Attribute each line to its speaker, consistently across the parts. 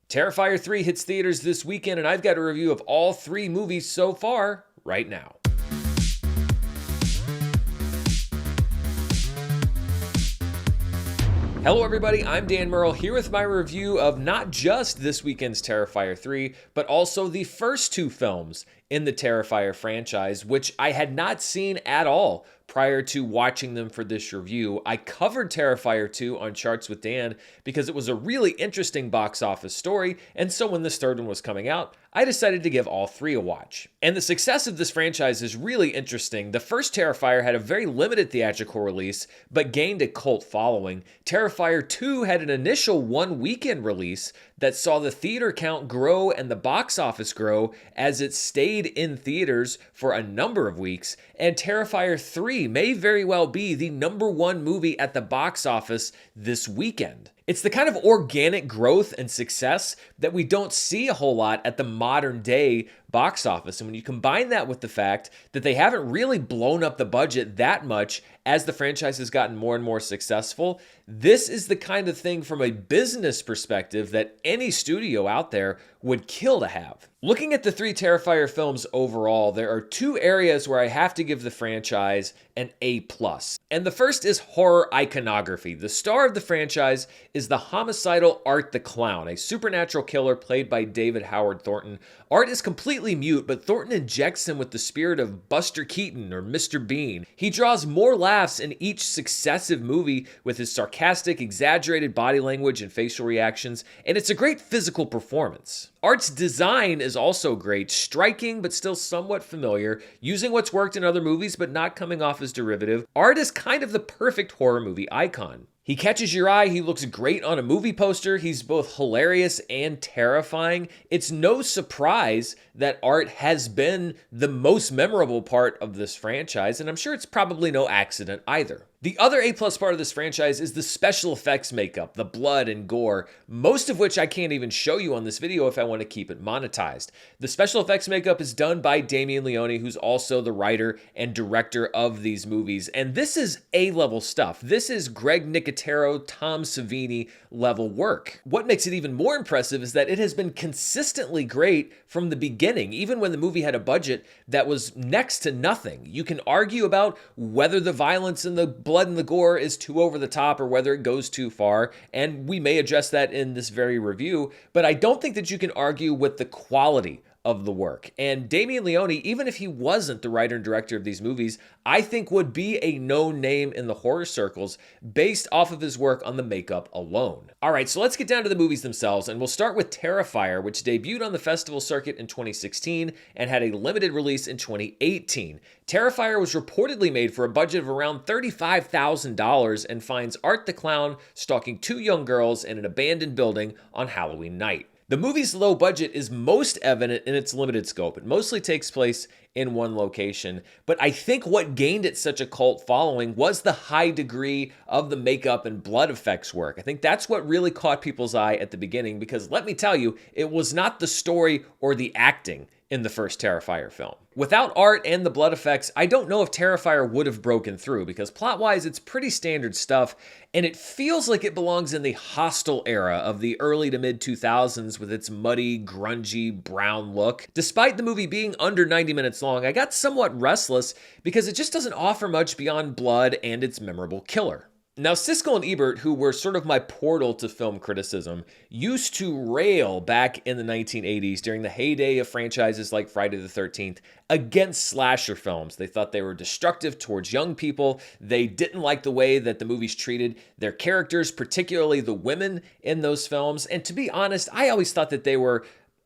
Speaker 1: Terrifier 3 hits theaters this weekend, and I've got a review of all three movies so far right now. Hello everybody, I'm Dan Murrell here with my review of not just this weekend's Terrifier 3, but also the first two films in the Terrifier franchise, which I had not seen at all prior to watching them for this review. I covered Terrifier 2 on Charts with Dan because it was a really interesting box office story, and so when this third one was coming out, I decided to give all three a watch. And the success of this franchise is really interesting. The first Terrifier had a very limited theatrical release, but gained a cult following. Terrifier 2 had an initial one-weekend release that saw the theater count grow and the box office grow as it stayed in theaters for a number of weeks. And Terrifier 3 may very well be the #1 movie at the box office this weekend. It's the kind of organic growth and success that we don't see a whole lot at the modern day box office. And when you combine that with the fact that they haven't really blown up the budget that much as the franchise has gotten more and more successful, this is the kind of thing from a business perspective that any studio out there would kill to have. Looking at the three Terrifier films overall, there are two areas where I have to give the franchise an A+. And the first is horror iconography. The star of the franchise is the homicidal Art the Clown, a supernatural killer played by David Howard Thornton. Art is completely mute, but Thornton injects him with the spirit of Buster Keaton or Mr. Bean. He draws more laughs in each successive movie with his sarcastic, exaggerated body language and facial reactions, and it's a great physical performance. Art's design is also great, striking but still somewhat familiar, using what's worked in other movies but not coming off as derivative. Art is kind of the perfect horror movie icon. He catches your eye, he looks great on a movie poster, he's both hilarious and terrifying. It's no surprise that Art has been the most memorable part of this franchise, and I'm sure it's probably no accident either. The other A+ part of this franchise is the special effects makeup, the blood and gore, most of which I can't even show you on this video if I want to keep it monetized. The special effects makeup is done by Damien, Leone, who's also the writer and director of these movies, and this is A-level stuff. This is Greg Nicotero, Tom Savini level work. What makes it even more impressive is that it has been consistently great from the beginning, even when the movie had a budget that was next to nothing. You can argue about whether the violence and the blood and the gore is too over the top or whether it goes too far, and we may address that in this very review, but I don't think that you can argue with the quality of the work. And Damien Leone, even if he wasn't the writer and director of these movies, I think would be a known name in the horror circles based off of his work on the makeup alone. All right, so let's get down to the movies themselves, and we'll start with Terrifier, which debuted on the festival circuit in 2016 and had a limited release in 2018. Terrifier was reportedly made for a budget of around $35,000 and finds Art the Clown stalking two young girls in an abandoned building on Halloween night. The movie's low budget is most evident in its limited scope. It mostly takes place in one location, but I think what gained it such a cult following was the high degree of the makeup and blood effects work. I think that's what really caught people's eye at the beginning, because let me tell you, it was not the story or the acting in the first Terrifier film. Without Art and the blood effects, I don't know if Terrifier would have broken through, because plot-wise, it's pretty standard stuff, and it feels like it belongs in the Hostel era of the early to mid-2000s with its muddy, grungy, brown look. Despite the movie being under 90 minutes long, I got somewhat restless because it just doesn't offer much beyond blood and its memorable killer. Now, Siskel and Ebert, who were sort of my portal to film criticism, used to rail back in the 1980s during the heyday of franchises like Friday the 13th against slasher films. They thought they were destructive towards young people. They didn't like the way that the movies treated their characters, particularly the women in those films. And to be honest, I always thought that they were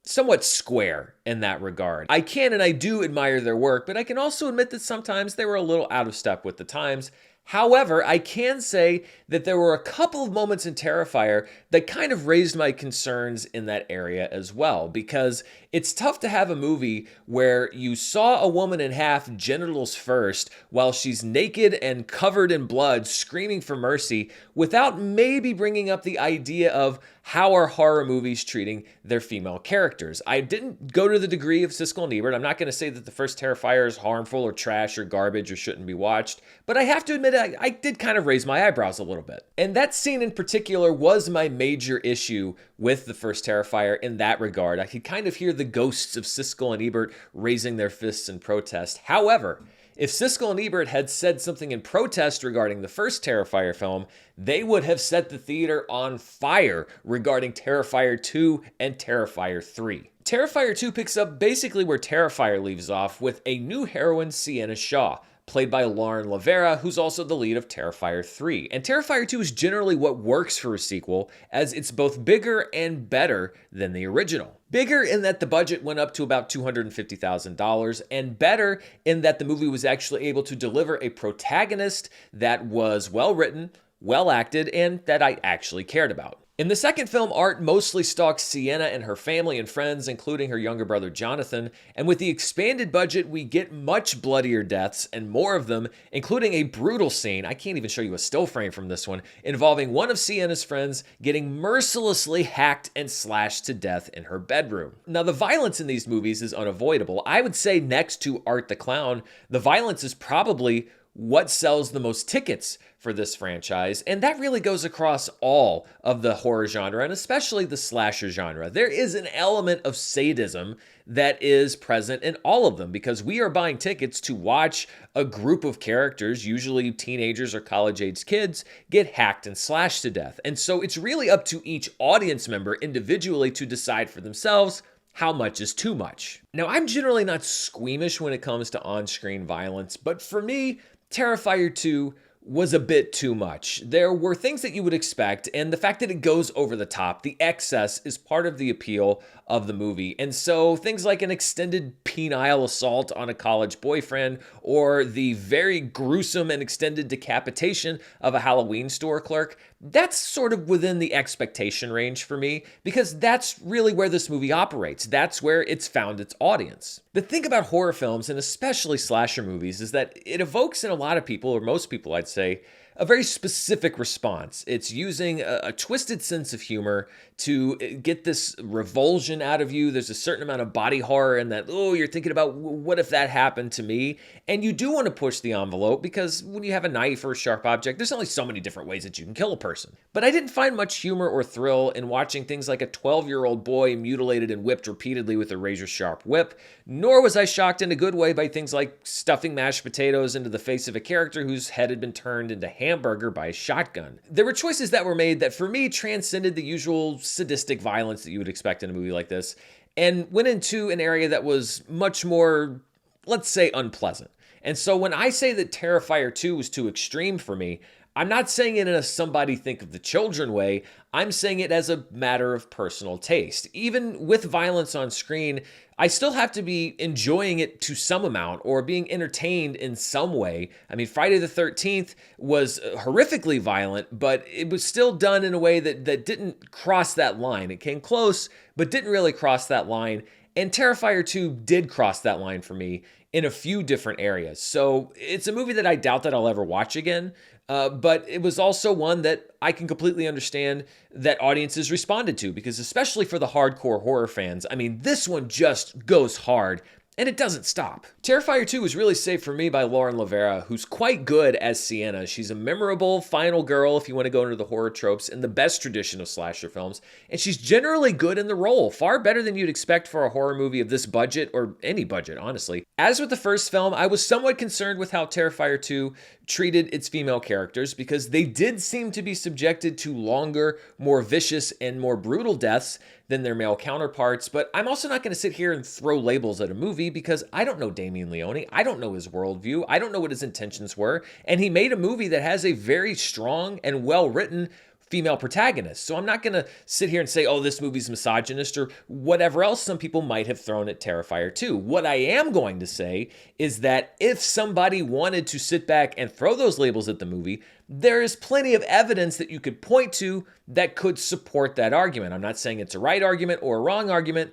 Speaker 1: somewhat square in that regard. I can and I do admire their work, but I can also admit that sometimes they were a little out of step with the times. However, I can say that there were a couple of moments in Terrifier that kind of raised my concerns in that area as well, because it's tough to have a movie where you saw a woman in half, genitals first, while she's naked and covered in blood, screaming for mercy, without maybe bringing up the idea of how are horror movies treating their female characters? I didn't go to the degree of Siskel and Ebert. I'm not going to say that the first Terrifier is harmful or trash or garbage or shouldn't be watched, but I have to admit I did kind of raise my eyebrows a little bit. And that scene in particular was my major issue with the first Terrifier in that regard. I could kind of hear the ghosts of Siskel and Ebert raising their fists in protest. However, if Siskel and Ebert had said something in protest regarding the first Terrifier film, they would have set the theater on fire regarding Terrifier II and Terrifier III. Terrifier II picks up basically where Terrifier leaves off with a new heroine, Sienna Shaw, played by Lauren Lavera, who's also the lead of Terrifier 3. And Terrifier 2 is generally what works for a sequel, as it's both bigger and better than the original. Bigger in that the budget went up to about $250,000, and better in that the movie was actually able to deliver a protagonist that was well written, well acted, and that I actually cared about. In the second film, Art mostly stalks Sienna and her family and friends, including her younger brother Jonathan, and with the expanded budget, we get much bloodier deaths and more of them, including a brutal scene, I can't even show you a still frame from this one, involving one of Sienna's friends getting mercilessly hacked and slashed to death in her bedroom. Now, the violence in these movies is unavoidable. I would say next to Art the Clown, the violence is probably what sells the most tickets for this franchise, and that really goes across all of the horror genre, and especially the slasher genre. There is an element of sadism that is present in all of them, because we are buying tickets to watch a group of characters, usually teenagers or college-aged kids, get hacked and slashed to death. And so it's really up to each audience member individually to decide for themselves how much is too much. Now, I'm generally not squeamish when it comes to on-screen violence, but for me, Terrifier 2 was a bit too much. There were things that you would expect, and the fact that it goes over the top, the excess, is part of the appeal of the movie. And so things like an extended penile assault on a college boyfriend, or the very gruesome and extended decapitation of a Halloween store clerk, that's sort of within the expectation range for me, because that's really where this movie operates. That's where it's found its audience. The thing about horror films, and especially slasher movies, is that it evokes in a lot of people, or most people I'd say, a very specific response. It's using a twisted sense of humor to get this revulsion out of you. There's a certain amount of body horror in that, oh, you're thinking about what if that happened to me? And you do want to push the envelope, because when you have a knife or a sharp object, there's only so many different ways that you can kill a person. But I didn't find much humor or thrill in watching things like a 12-year-old boy mutilated and whipped repeatedly with a razor-sharp whip, nor was I shocked in a good way by things like stuffing mashed potatoes into the face of a character whose head had been turned into hamburger by a shotgun. There were choices that were made that for me transcended the usual sadistic violence that you would expect in a movie like this, and went into an area that was much more, let's say, unpleasant. And so when I say that Terrifier 2 was too extreme for me, I'm not saying it in a somebody think of the children way. I'm saying it as a matter of personal taste. Even with violence on screen, I still have to be enjoying it to some amount or being entertained in some way. I mean, Friday the 13th was horrifically violent, but it was still done in a way that didn't cross that line. It came close, but didn't really cross that line. And Terrifier 2 did cross that line for me in a few different areas. So it's a movie that I doubt that I'll ever watch again. But it was also one that I can completely understand that audiences responded to, because especially for the hardcore horror fans, I mean, this one just goes hard. And it doesn't stop. Terrifier 2 was really saved for me by Lauren Lavera, who's quite good as Sienna. She's a memorable final girl, if you want to go into the horror tropes, in the best tradition of slasher films. And she's generally good in the role, far better than you'd expect for a horror movie of this budget, or any budget, honestly. As with the first film, I was somewhat concerned with how Terrifier 2 treated its female characters, because they did seem to be subjected to longer, more vicious, and more brutal deaths than their male counterparts. But I'm also not going to sit here and throw labels at a movie, because I don't know Damien Leone. I don't know his worldview. I don't know what his intentions were. And he made a movie that has a very strong and well-written female protagonist. So I'm not going to sit here and say, oh, this movie's misogynist or whatever else some people might have thrown at Terrifier 2. What I am going to say is that if somebody wanted to sit back and throw those labels at the movie, there is plenty of evidence that you could point to that could support that argument. I'm not saying it's a right argument or a wrong argument,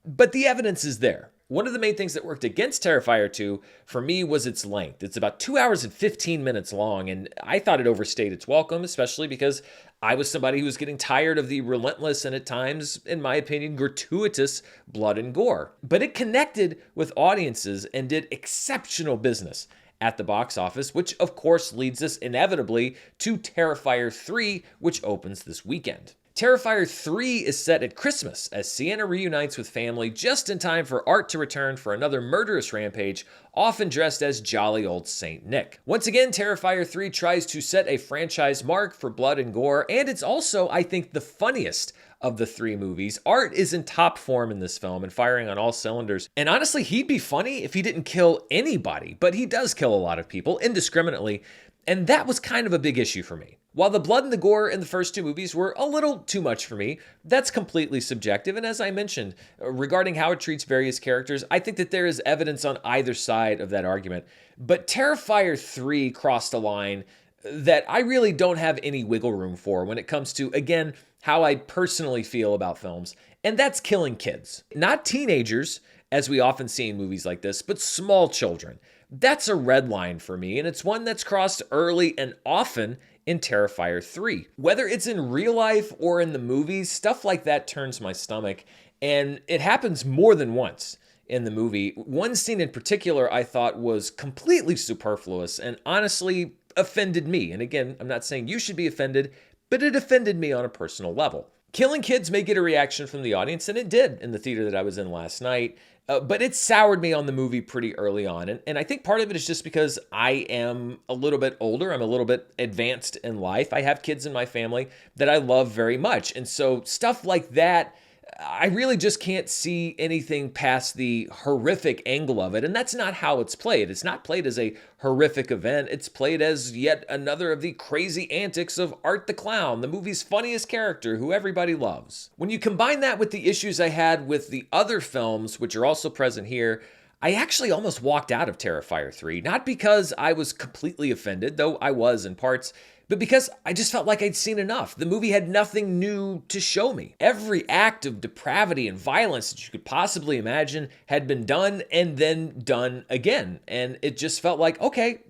Speaker 1: but the evidence is there. One of the main things that worked against Terrifier 2 for me was its length. It's about 2 hours and 15 minutes long, and I thought it overstayed its welcome, especially because I was somebody who was getting tired of the relentless and at times, in my opinion, gratuitous blood and gore. But it connected with audiences and did exceptional business at the box office, which of course leads us inevitably to Terrifier 3, which opens this weekend. Terrifier 3 is set at Christmas as Sienna reunites with family just in time for Art to return for another murderous rampage, often dressed as jolly old Saint Nick. Once again, Terrifier 3 tries to set a franchise mark for blood and gore, and it's also, I think, the funniest of the three movies. Art is in top form in this film and firing on all cylinders. And honestly, he'd be funny if he didn't kill anybody, but he does kill a lot of people indiscriminately, and that was kind of a big issue for me. While the blood and the gore in the first two movies were a little too much for me, that's completely subjective. And as I mentioned, regarding how it treats various characters, I think that there is evidence on either side of that argument. But Terrifier 3 crossed a line that I really don't have any wiggle room for when it comes to, again, how I personally feel about films, and that's killing kids. Not teenagers, as we often see in movies like this, but small children. That's a red line for me, and it's one that's crossed early and often in Terrifier 3. Whether it's in real life or in the movies, stuff like that turns my stomach, and it happens more than once in the movie. One scene in particular I thought was completely superfluous and honestly offended me. And again, I'm not saying you should be offended, but it offended me on a personal level. Killing kids may get a reaction from the audience, and it did in the theater that I was in last night, but it soured me on the movie pretty early on. And I think part of it is just because I am a little bit older. I'm a little bit advanced in life. I have kids in my family that I love very much. And so stuff like that, I really just can't see anything past the horrific angle of it. And that's not how it's played. It's not played as a horrific event. It's played as yet another of the crazy antics of Art the Clown, the movie's funniest character who everybody loves. When you combine that with the issues I had with the other films, which are also present here, I actually almost walked out of Terrifier 3, not because I was completely offended, though I was in parts, but because I just felt like I'd seen enough. The movie had nothing new to show me. Every act of depravity and violence that you could possibly imagine had been done and then done again. And it just felt like, okay,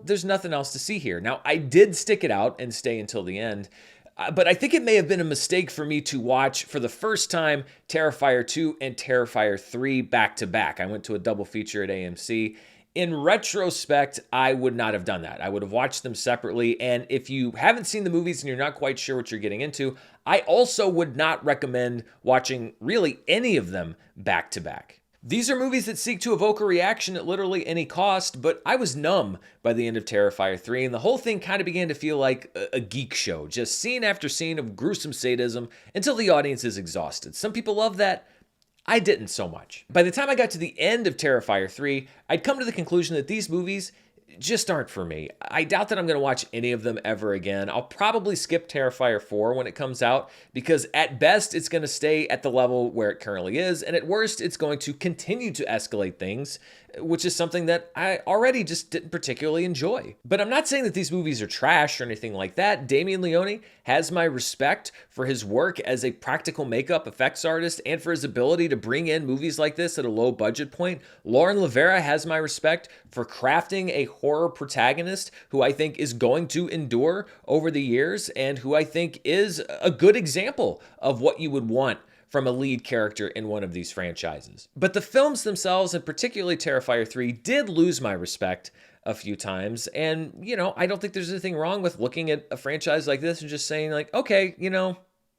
Speaker 1: there's nothing else to see here. Now, I did stick it out and stay until the end, but I think it may have been a mistake for me to watch for the first time Terrifier 2 and Terrifier 3 back to back. I went to a double feature at AMC. In retrospect, I would not have done that. I would have watched them separately. And if you haven't seen the movies and you're not quite sure what you're getting into, I also would not recommend watching really any of them back to back. These are movies that seek to evoke a reaction at literally any cost, but I was numb by the end of Terrifier 3, and the whole thing kind of began to feel like a geek show, just scene after scene of gruesome sadism until the audience is exhausted. Some people love that. I didn't so much. By the time I got to the end of Terrifier 3, I'd come to the conclusion that these movies just aren't for me. I doubt that I'm going to watch any of them ever again. I'll probably skip Terrifier 4 when it comes out, because at best it's going to stay at the level where it currently is, and at worst it's going to continue to escalate things, which is something that I already just didn't particularly enjoy. But I'm not saying that these movies are trash or anything like that. Damien Leone has my respect for his work as a practical makeup effects artist and for his ability to bring in movies like this at a low budget point. Lauren Levera has my respect for crafting a horror protagonist who I think is going to endure over the years and who I think is a good example of what you would want from a lead character in one of these franchises. But the films themselves, and particularly Terrifier 3, did lose my respect a few times. And, I don't think there's anything wrong with looking at a franchise like this and just saying like, okay,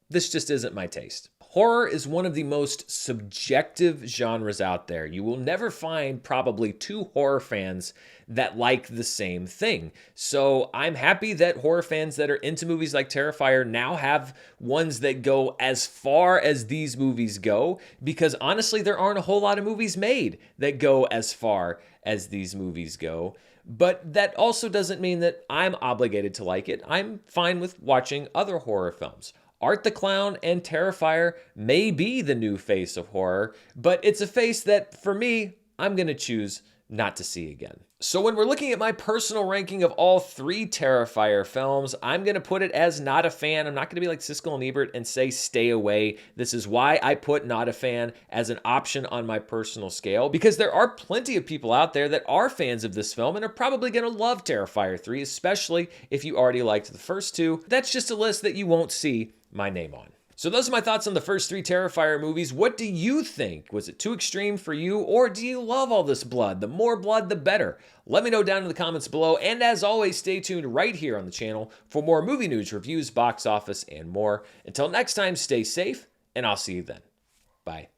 Speaker 1: this just isn't my taste. Horror is one of the most subjective genres out there. You will never find probably two horror fans that like the same thing. So I'm happy that horror fans that are into movies like Terrifier now have ones that go as far as these movies go, because honestly, there aren't a whole lot of movies made that go as far as these movies go. But that also doesn't mean that I'm obligated to like it. I'm fine with watching other horror films. Art the Clown and Terrifier may be the new face of horror, but it's a face that, for me, I'm going to choose not to see again. So when we're looking at my personal ranking of all three Terrifier films, I'm going to put it as not a fan. I'm not going to be like Siskel and Ebert and say stay away. This is why I put not a fan as an option on my personal scale, because there are plenty of people out there that are fans of this film and are probably going to love Terrifier 3, especially if you already liked the first two. That's just a list that you won't see my name on. So those are my thoughts on the first three Terrifier movies. What do you think? Was it too extreme for you, or do you love all this blood? The more blood, the better. Let me know down in the comments below, and as always, stay tuned right here on the channel for more movie news, reviews, box office, and more. Until next time, stay safe, and I'll see you then. Bye.